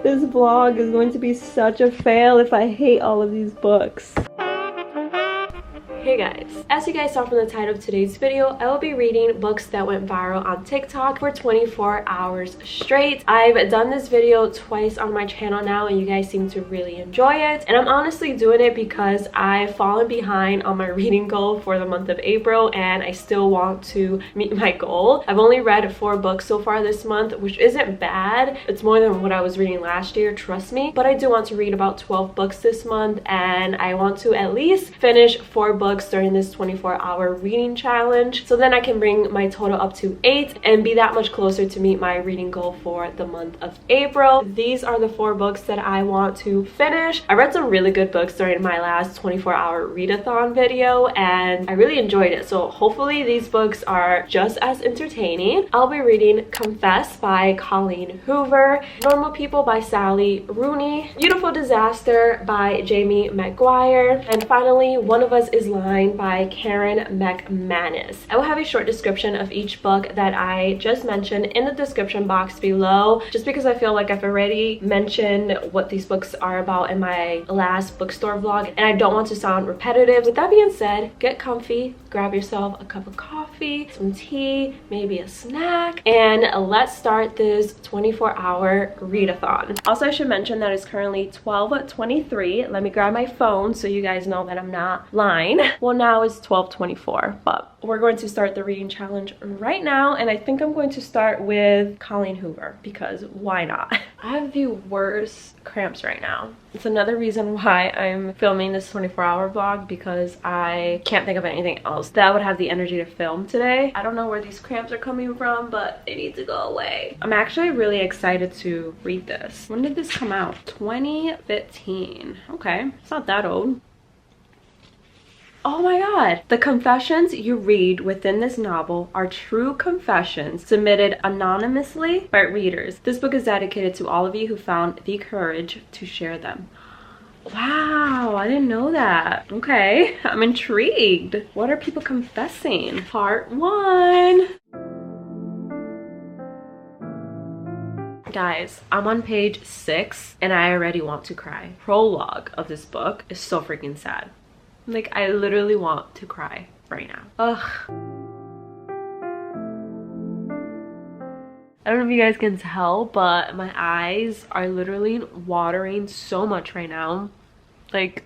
This vlog is going to be such a fail if I hate all of these books. Hey guys, as you guys saw from the title of today's video, I will be reading books that went viral on TikTok for 24 hours straight. I've done this video twice on my channel now and you guys seem to really enjoy it. And I'm honestly doing it because I've fallen behind on my reading goal for the month of April and I still want to meet my goal. I've only read 4 books so far this month, which isn't bad. It's more than what I was reading last year, trust me. But I do want to read about 12 books this month and I want to at least finish 4 books during this 24-hour reading challenge, so then I can bring my total up to 8 and be that much closer to meet my reading goal for the month of April. These are the 4 books that I want to finish. I read some really good books during my last 24-hour readathon video and I really enjoyed it, so hopefully these books are just as entertaining. I'll be reading Confess by Colleen Hoover, Normal People by Sally Rooney, Beautiful Disaster by Jamie McGuire, and finally One of Us is Lying by Karen McManus. I will have a short description of each book that I just mentioned in the description box below, just because I feel like I've already mentioned what these books are about in my last bookstore vlog and I don't want to sound repetitive. With that being said, get comfy, grab yourself a cup of coffee, some tea, maybe a snack, and let's start this 24-hour readathon. Also, I should mention that it's currently 12:23. Let me grab my phone so you guys know that I'm not lying. Well, now it's 12:24, but we're going to start the reading challenge right now, and I think I'm going to start with Colleen Hoover because why not? I have the worst cramps right now. It's another reason why I'm filming this 24-hour vlog because I can't think of anything else that would have the energy to film today. I don't know where these cramps are coming from, but they need to go away. I'm actually really excited to read this. When did this come out? 2015. Okay, it's not that old. Oh my god! The confessions you read within this novel are true confessions submitted anonymously by readers. This book is dedicated to all of you who found the courage to share them. Wow, I didn't know that. Okay, I'm intrigued. What are people confessing? Part 1. Guys, I'm on page 6 and I already want to cry. Prologue of this book is so freaking sad. Like, I literally want to cry right now. Ugh. I don't know if you guys can tell, but my eyes are literally watering so much right now. Like,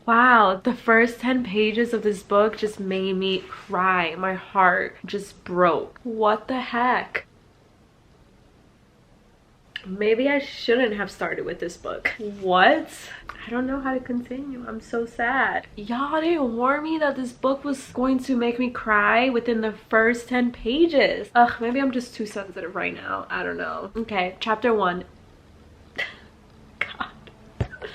wow, the first 10 pages of this book just made me cry. My heart just broke. What the heck? Maybe I shouldn't have started with this book. What? I don't know how to continue. I'm so sad. Y'all didn't warn me that this book was going to make me cry within the first 10 pages. Ugh, maybe I'm just too sensitive right now. I don't know. Okay, chapter 1.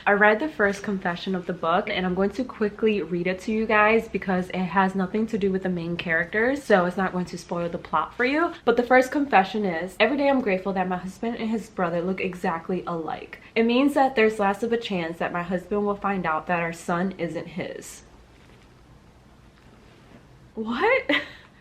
I read the first confession of the book and I'm going to quickly read it to you guys because it has nothing to do with the main characters, so it's not going to spoil the plot for you. But the first confession is, every day I'm grateful that my husband and his brother look exactly alike. It means that there's less of a chance that my husband will find out that our son isn't his. What?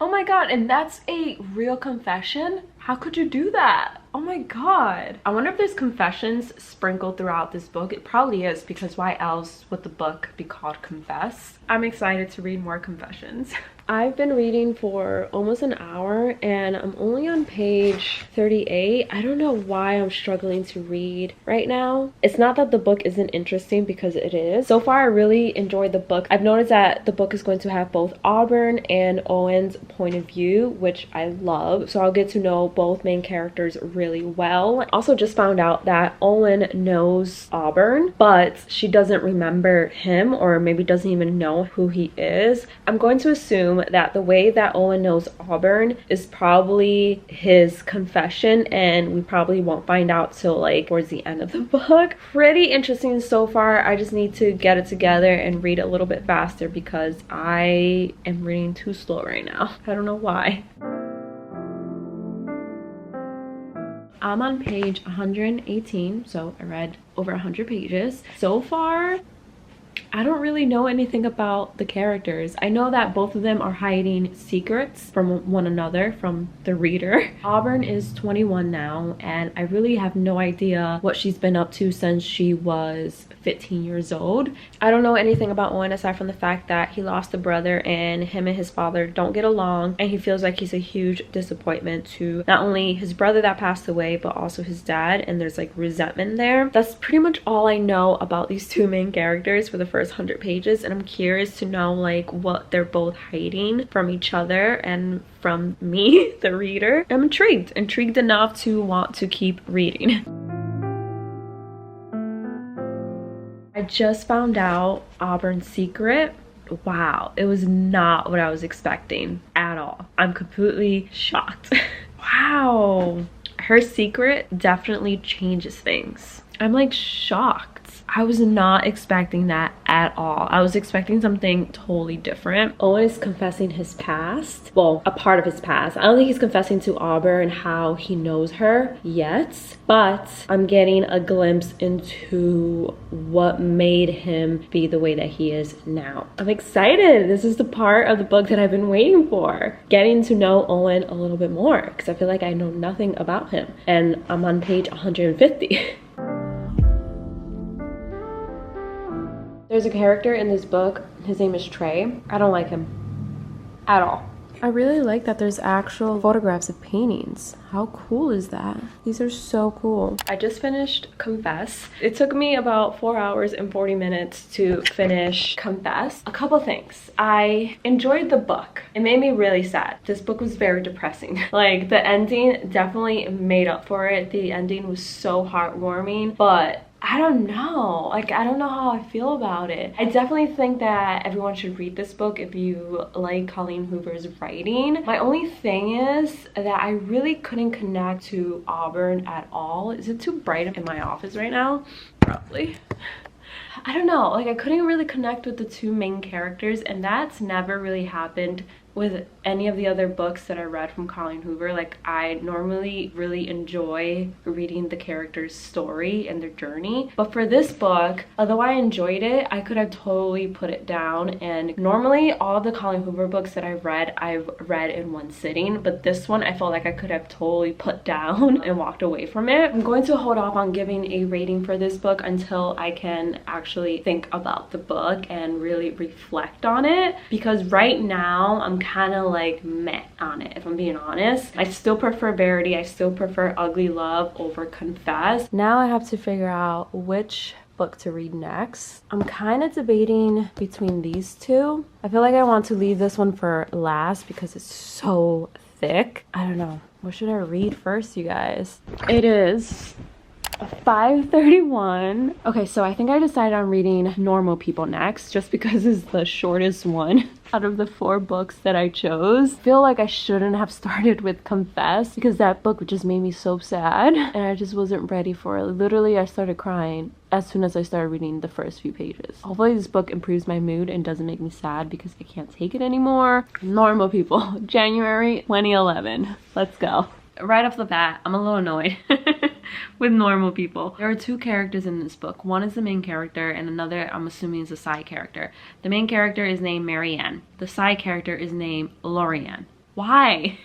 Oh my god, and that's a real confession? How could you do that? Oh my god. I wonder if there's confessions sprinkled throughout this book. It probably is, because why else would the book be called Confess? I'm excited to read more confessions. I've been reading for almost an hour and I'm only on page 38. I don't know why I'm struggling to read right now. It's not that the book isn't interesting, because it is. So far, I really enjoyed the book. I've noticed that the book is going to have both Auburn and Owen's point of view, which I love. So I'll get to know both main characters really well. I also just found out that Owen knows Auburn, but she doesn't remember him, or maybe doesn't even know who he is. I'm going to assume that the way that Owen knows Auburn is probably his confession, and we probably won't find out till like towards the end of the book. Pretty interesting so far. I just need to get it together and read a little bit faster because I am reading too slow right now. I don't know why. I'm on page 118, so I read over 100 pages. So far, I don't really know anything about the characters. I know that both of them are hiding secrets from one another, from the reader. Auburn is 21 now, and I really have no idea what she's been up to since she was 15 years old. I don't know anything about Owen aside from the fact that he lost a brother and him and his father don't get along, and he feels like he's a huge disappointment to not only his brother that passed away but also his dad, and there's like resentment there. That's pretty much all I know about these two main characters for the first 100 pages, and I'm curious to know like what they're both hiding from each other and from me, the reader. I'm intrigued enough to want to keep reading. I just found out Auburn's secret. Wow, it was not what I was expecting at all. I'm completely shocked. Wow, her secret definitely changes things. I'm like shocked. I was not expecting that at all. I was expecting something totally different. Owen is confessing his past. Well, a part of his past. I don't think he's confessing to Auburn how he knows her yet, but I'm getting a glimpse into what made him be the way that he is now. I'm excited. This is the part of the book that I've been waiting for. Getting to know Owen a little bit more, because I feel like I know nothing about him. And I'm on page 150. There's a character in this book, his name is Trey. I don't like him at all. I really like that there's actual photographs of paintings. How cool is that? These are so cool. I just finished Confess. It took me about 4 hours and 40 minutes to finish Confess. A couple things. I enjoyed the book. It made me really sad. This book was very depressing. Like, the ending definitely made up for it. The ending was so heartwarming, but I don't know. Like, I don't know how I feel about it. I definitely think that everyone should read this book if you like Colleen Hoover's writing. My only thing is that I really couldn't connect to Auburn at all. Is it too bright in my office right now? Probably. I don't know. Like, I couldn't really connect with the two main characters, and that's never really happened with any of the other books that I read from Colleen Hoover. Like, I normally really enjoy reading the character's story and their journey, but for this book, although I enjoyed it, I could have totally put it down. And normally all the Colleen Hoover books that I've read in one sitting, but this one I felt like I could have totally put down and walked away from it. I'm going to hold off on giving a rating for this book until I can actually think about the book and really reflect on it, because right now I'm kind of like meh on it, if I'm being honest. I still prefer Verity, I still prefer Ugly Love over Confess. Now I have to figure out which book to read next. I'm kind of debating between these two. I feel like I want to leave this one for last because it's so thick. I don't know. What should I read first, you guys? It is 5:31. Okay, so I think I decided on reading Normal People next, just because it's the shortest one out of the 4 books that I chose. I feel like I shouldn't have started with Confess, because that book just made me so sad and I just wasn't ready for it. Literally, I started crying as soon as I started reading the first few pages. Hopefully this book improves my mood and doesn't make me sad, because I can't take it anymore. Normal People, January 2011. Let's go. Right off the bat, I'm a little annoyed with Normal People. There are 2 characters in this book. One is the main character and another, I'm assuming, is a side character. The main character is named Marianne. The side character is named Lorianne. Why?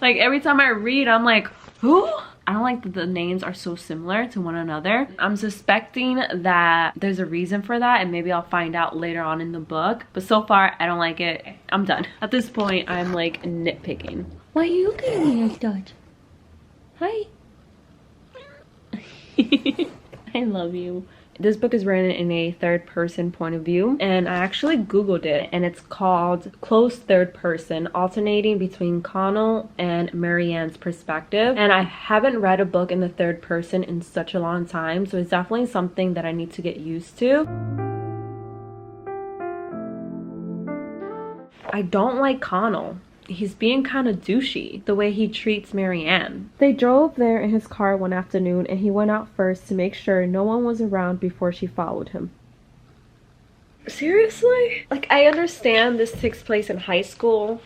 Like, every time I read, I'm like, who? I don't like that the names are so similar to one another. I'm suspecting that there's a reason for that, and maybe I'll find out later on in the book. But so far, I don't like it. I'm done. At this point, I'm like nitpicking. Why are you looking at me like that? Hi. I love you. This book is written in a third-person point of view, and I actually googled it, and it's called Close Third Person, alternating between Connell and Marianne's perspective. And I haven't read a book in the third person in such a long time, so it's definitely something that I need to get used to. I don't like Connell. He's being kind of douchey, the way he treats Marianne. They drove there in his car one afternoon, and he went out first to make sure no one was around before she followed him. Seriously? Like, I understand this takes place in high school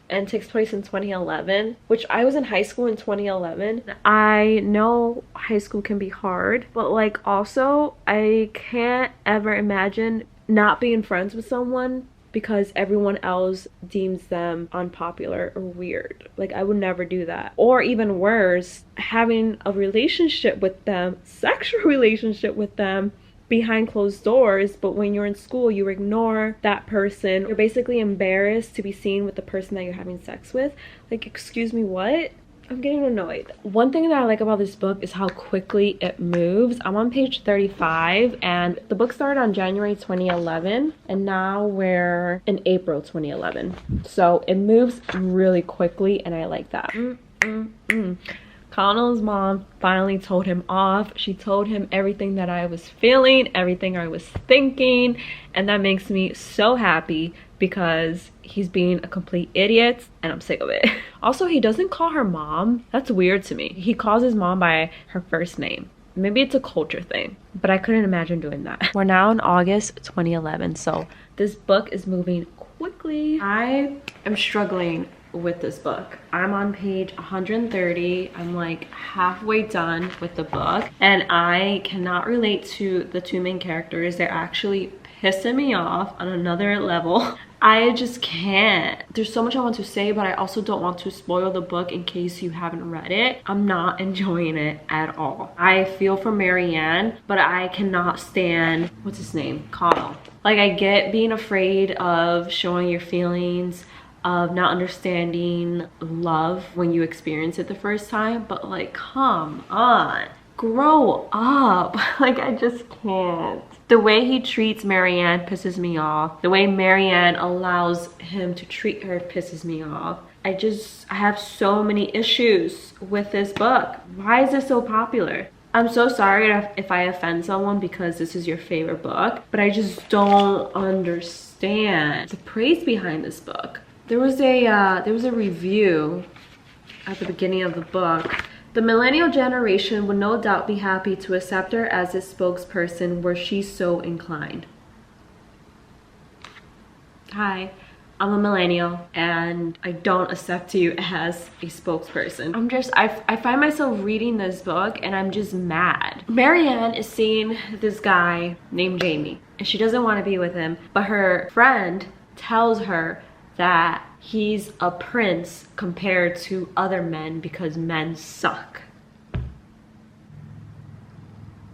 and takes place in 2011, which I was in high school in 2011. I know high school can be hard, but like, also I can't ever imagine not being friends with someone because everyone else deems them unpopular or weird. Like, I would never do that. Or even worse, having a relationship with them, sexual relationship with them, behind closed doors, but when you're in school you ignore that person. You're basically embarrassed to be seen with the person that you're having sex with. Like, excuse me, what? I'm getting annoyed. One thing that I like about this book is how quickly it moves. I'm on page 35 and the book started on January 2011 and now we're in April 2011. So it moves really quickly and I like that. Connell's mom finally told him off. She told him everything that I was feeling, everything I was thinking, and that makes me so happy because he's being a complete idiot and I'm sick of it. Also, he doesn't call her mom. That's weird to me. He calls his mom by her first name. Maybe it's a culture thing, but I couldn't imagine doing that. We're now in August 2011, so this book is moving quickly. I am struggling with this book. I'm on page 130. I'm like halfway done with the book and I cannot relate to the two main characters. They're actually pissing me off on another level. I just can't. There's so much I want to say, but I also don't want to spoil the book in case you haven't read it. I'm not enjoying it at all. I feel for Marianne, but I cannot stand, what's his name? Connell. Like, I get being afraid of showing your feelings, of not understanding love when you experience it the first time, but like, come on, grow up. Like, I just can't. The way he treats Marianne pisses me off. The way Marianne allows him to treat her pisses me off. I have so many issues with this book. Why is this so popular? I'm so sorry if I offend someone because this is your favorite book, but I just don't understand the praise behind this book. There was a review at the beginning of the book. The millennial generation would no doubt be happy to accept her as its spokesperson were she so inclined. Hi, I'm a millennial and I don't accept you as a spokesperson. I find myself reading this book and I'm just mad. Marianne is seeing this guy named Jamie and she doesn't want to be with him, but her friend tells her that he's a prince compared to other men because men suck.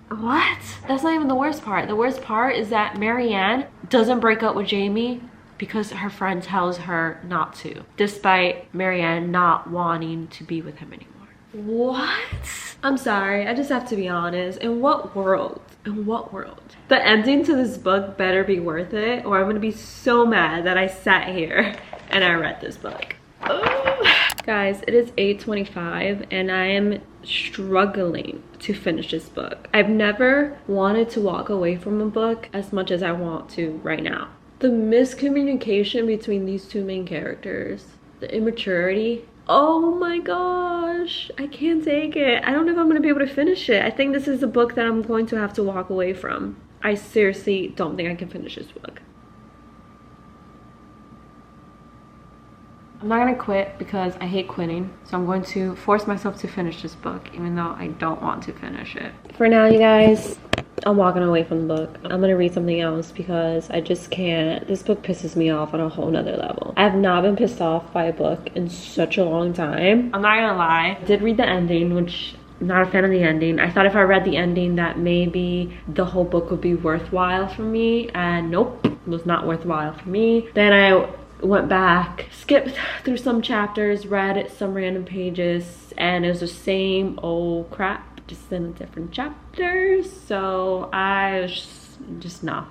What? That's not even the worst part. The worst part is that Marianne doesn't break up with Jamie because her friend tells her not to, despite Marianne not wanting to be with him anymore. What? I'm sorry, I just have to be honest. In what world? In what world? The ending to this book better be worth it or I'm gonna be so mad that I sat here and I read this book. Oh. Guys, it is 8:25 and I am struggling to finish this book. I've never wanted to walk away from a book as much as I want to right now. The miscommunication between these two main characters, the immaturity. Oh my gosh, I can't take it. I don't know if I'm gonna be able to finish it. I think this is a book that I'm going to have to walk away from. I seriously don't think I can finish this book. I'm not gonna quit because I hate quitting. So I'm going to force myself to finish this book even though I don't want to finish it. For now, you guys, I'm walking away from the book. I'm gonna read something else because I just can't. This book pisses me off on a whole nother level. I have not been pissed off by a book in such a long time. I'm not gonna lie. I did read the ending, which I'm not a fan of the ending. I thought if I read the ending that maybe the whole book would be worthwhile for me, and nope, it was not worthwhile for me. Then I went back, skipped through some chapters, read some random pages, and it was the same old crap, just in a different chapter. So I was just no.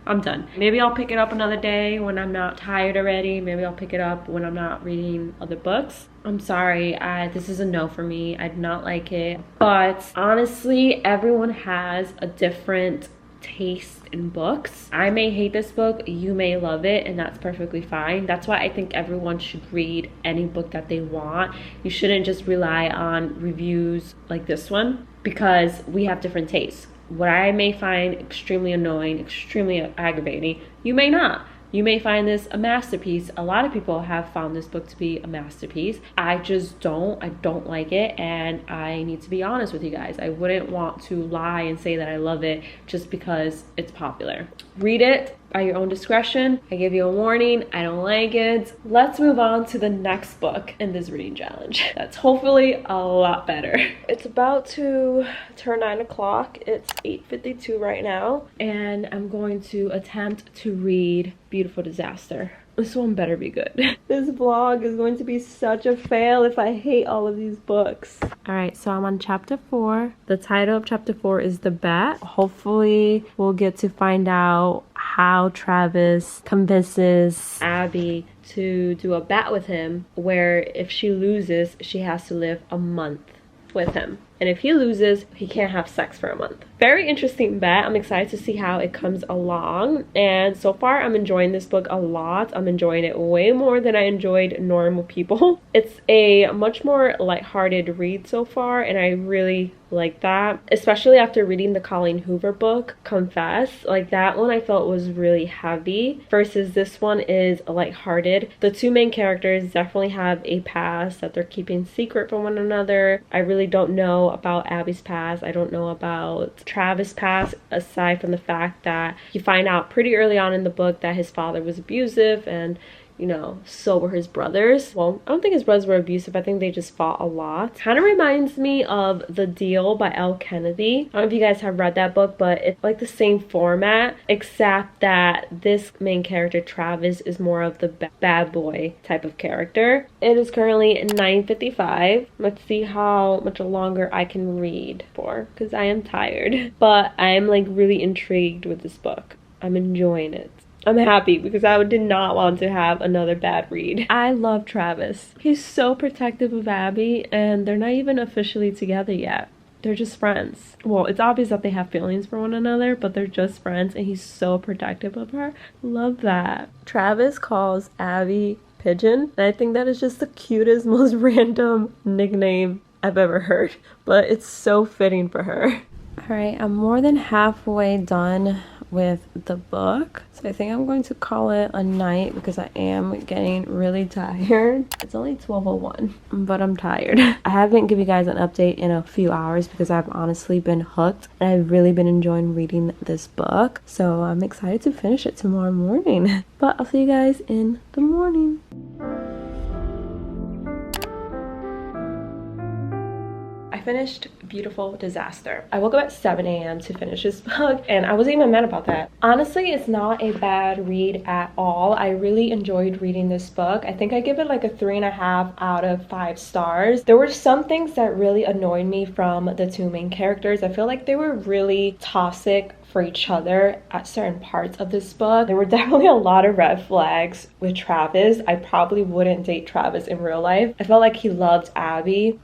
I'm done. Maybe I'll pick it up another day when I'm not tired already. Maybe I'll pick it up when I'm not reading other books. I'm sorry, this is a no for me. I do not like it. But honestly, everyone has a different taste in books. I may hate this book, you may love it, and that's perfectly fine. That's why I think everyone should read any book that they want. You shouldn't just rely on reviews like this one because we have different tastes. What I may find extremely annoying, extremely aggravating, you may not. You may find this a masterpiece. A lot of people have found this book to be a masterpiece. I just don't. I don't like it, and I need to be honest with you guys. I wouldn't want to lie and say that I love it just because it's popular. Read it by your own discretion. I give you a warning, I don't like it. Let's move on to the next book in this reading challenge. That's hopefully a lot better. It's about to turn 9 o'clock. It's 8:52 right now, and I'm going to attempt to read Beautiful Disaster. This one better be good. This vlog is going to be such a fail if I hate all of these books. Alright, so I'm on chapter 4. The title of chapter 4 is The Bet. Hopefully we'll get to find out how Travis convinces Abby to do a bet with him, where if she loses, she has to live a month with him. And if he loses, he can't have sex for a month. Very interesting bet. I'm excited to see how it comes along. And so far, I'm enjoying this book a lot. I'm enjoying it way more than I enjoyed Normal People. It's a much more lighthearted read so far, and I really like that. Especially after reading the Colleen Hoover book, Confess. Like, that one I felt was really heavy, versus this one is lighthearted. The two main characters definitely have a past that they're keeping secret from one another. I really don't know about Abby's past. I don't know about Travis' past, aside from the fact that you find out pretty early on in the book that his father was abusive, and you know, so were his brothers. Well, I don't think his brothers were abusive. I think they just fought a lot. Kind of reminds me of The Deal by Elle Kennedy. I don't know if you guys have read that book, but it's like the same format, except that this main character, Travis, is more of the bad boy type of character. It is currently 9:55. Let's see how much longer I can read for, because I am tired. But I am like really intrigued with this book. I'm enjoying it. I'm happy because I did not want to have another bad read. I love Travis. He's so protective of Abby, and they're not even officially together yet. They're just friends. Well, it's obvious that they have feelings for one another, but they're just friends, and he's so protective of her. Love that. Travis calls Abby Pigeon, and I think that is just the cutest, most random nickname I've ever heard, but it's so fitting for her. Alright, I'm more than halfway done with the book, so I think I'm going to call it a night because I am getting really tired. It's only 12:01, but I'm tired. I haven't given you guys an update in a few hours because I've honestly been hooked, and I've really been enjoying reading this book, so I'm excited to finish it tomorrow morning. But I'll see you guys in the morning. I finished Beautiful Disaster. I woke up at 7 a.m. to finish this book, and I wasn't even mad about that. Honestly, it's not a bad read at all. I really enjoyed reading this book. I think I give it like a 3.5 out of 5 stars. There were some things that really annoyed me from the two main characters. I feel like they were really toxic for each other at certain parts of this book. There were definitely a lot of red flags with Travis. I probably wouldn't date Travis in real life. I felt like he loved Abby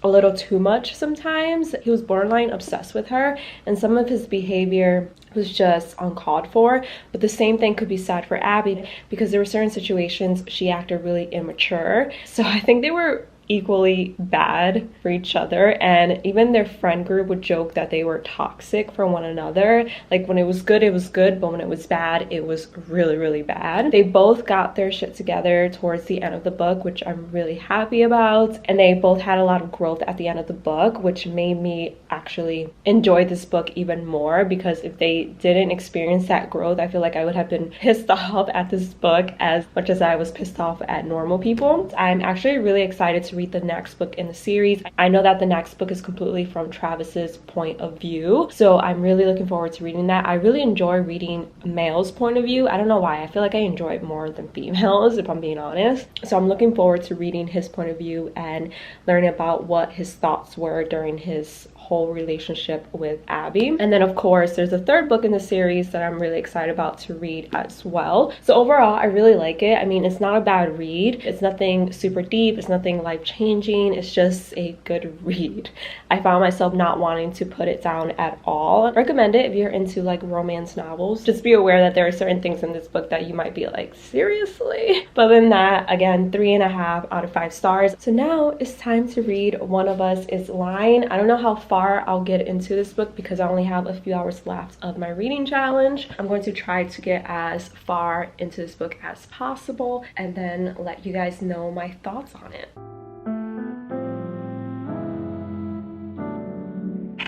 a little too much sometimes. He was borderline obsessed with her, and some of his behavior was just uncalled for. But the same thing could be said for Abby, because there were certain situations she acted really immature. So I think they were equally bad for each other, and even their friend group would joke that they were toxic for one another. Like, when it was good, but when it was bad, it was really, really bad. They both got their shit together towards the end of the book, which I'm really happy about, and they both had a lot of growth at the end of the book, which made me actually enjoy this book even more, because if they didn't experience that growth, I feel like I would have been pissed off at this book as much as I was pissed off at Normal People. I'm actually really excited to read the next book in the series. I know that the next book is completely from Travis's point of view, so I'm really looking forward to reading that. I really enjoy reading male's point of view. I don't know why. I feel like I enjoy it more than females, if I'm being honest. So I'm looking forward to reading his point of view and learning about what his thoughts were during his whole relationship with Abby. And then of course there's a third book in the series that I'm really excited about to read as well. So overall, I really like it. I mean, it's not a bad read. It's nothing super deep, it's nothing life life-changing. It's just a good read. I found myself not wanting to put it down at all. Recommend it if you're into like romance novels. Just be aware that there are certain things in this book that you might be like, seriously? But other than that, again, 3.5 out of 5 stars. So now it's time to read One of Us is Lying. I don't know how far I'll get into this book because I only have a few hours left of my reading challenge. I'm going to try to get as far into this book as possible and then let you guys know my thoughts on it.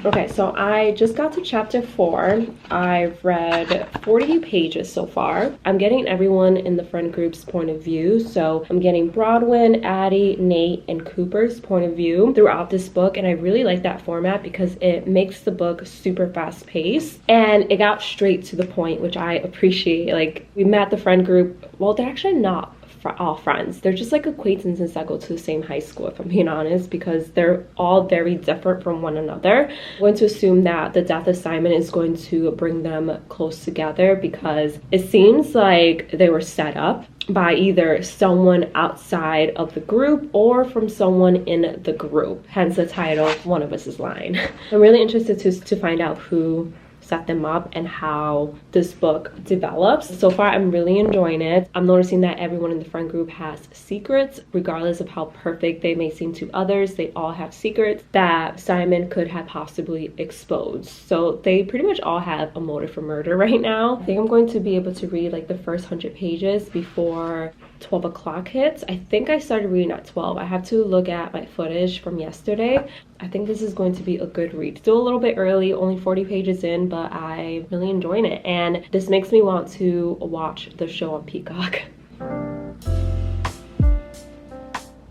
Okay, so I just got to chapter 4. I've read 40 pages so far. I'm getting everyone in the friend group's point of view. So I'm getting Bronwyn, Addie, Nate, and Cooper's point of view throughout this book. And I really like that format because it makes the book super fast paced. And it got straight to the point, which I appreciate. Like, we met the friend group. Well, they're actually not all friends. They're just like acquaintances that go to the same high school, if I'm being honest, because they're all very different from one another. I'm going to assume that the death of Simon is going to bring them close together because it seems like they were set up by either someone outside of the group or from someone in the group, hence the title One of Us is Lying. I'm really interested to find out who set them up and how this book develops. So far, I'm really enjoying it. I'm noticing that everyone in the friend group has secrets, regardless of how perfect they may seem to others. They all have secrets that Simon could have possibly exposed. So they pretty much all have a motive for murder right now. I think I'm going to be able to read like the first 100 pages before 12 o'clock hits. I think I started reading at 12. I have to look at my footage from yesterday. I think this is going to be a good read. Still a little bit early, only 40 pages in, but I'm really enjoying it. And this makes me want to watch the show on Peacock.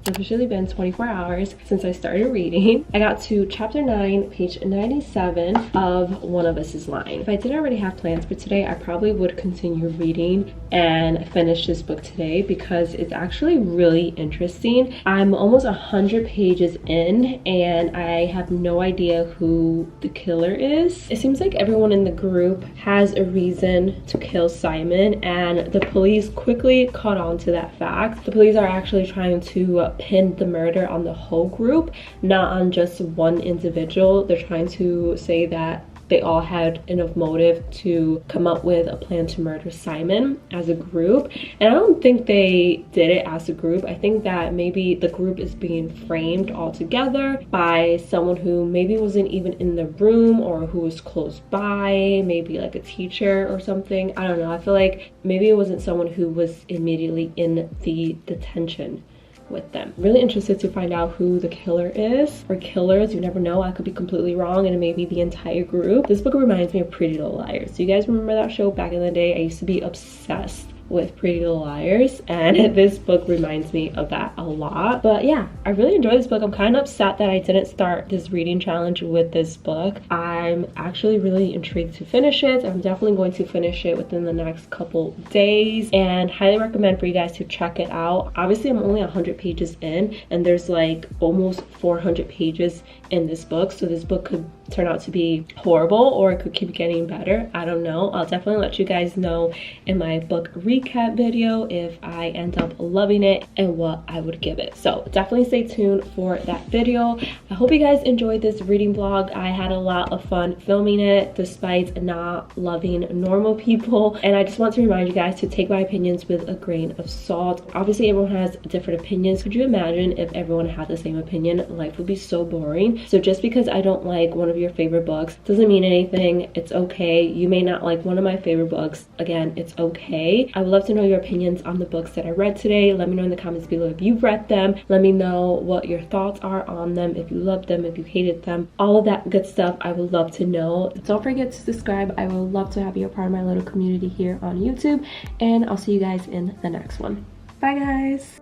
It's officially been 24 hours since I started reading. I got to chapter 9, page 97 of One of Us is Lying. If I didn't already have plans for today, I probably would continue reading and finish this book today because it's actually really interesting. I'm almost 100 pages in and I have no idea who the killer is. It seems like everyone in the group has a reason to kill Simon, and the police quickly caught on to that fact. The police are actually trying to pin the murder on the whole group, not on just one individual. They're trying to say that they all had enough motive to come up with a plan to murder Simon as a group. And I don't think they did it as a group. I think that maybe the group is being framed all together by someone who maybe wasn't even in the room or who was close by, maybe like a teacher or something. I don't know. I feel like maybe it wasn't someone who was immediately in the detention with them. Really interested to find out who the killer is, or killers. You never know, I could be completely wrong and it may be the entire group. This book reminds me of Pretty Little Liars. Do you guys remember that show back in the day? I used to be obsessed with Pretty Little Liars, and this book reminds me of that a lot. But yeah, I really enjoy this book. I'm kind of upset that I didn't start this reading challenge with this book. I'm actually really intrigued to finish it. I'm definitely going to finish it within the next couple days and highly recommend for you guys to check it out. Obviously, I'm only 100 pages in and there's like almost 400 pages in this book, so this book could turn out to be horrible or it could keep getting better. I don't know. I'll definitely let you guys know in my book recap video if I end up loving it and what I would give it. So definitely stay tuned for that video. I hope you guys enjoyed this reading vlog. I had a lot of fun filming it despite not loving normal people, and I just want to remind you guys to take my opinions with a grain of salt. Obviously everyone has different opinions. Could you imagine if everyone had the same opinion? Life would be so boring. So just because I don't like one of your favorite books doesn't mean anything. It's okay. You may not like one of my favorite books. Again, it's okay. I would love to know your opinions on the books that I read today. Let me know in the comments below if you've read them. Let me know what your thoughts are on them, if you loved them, if you hated them, all of that good stuff. I would love to know. Don't forget to subscribe. I would love to have you a part of my little community here on YouTube, and I'll see you guys in the next one. Bye guys.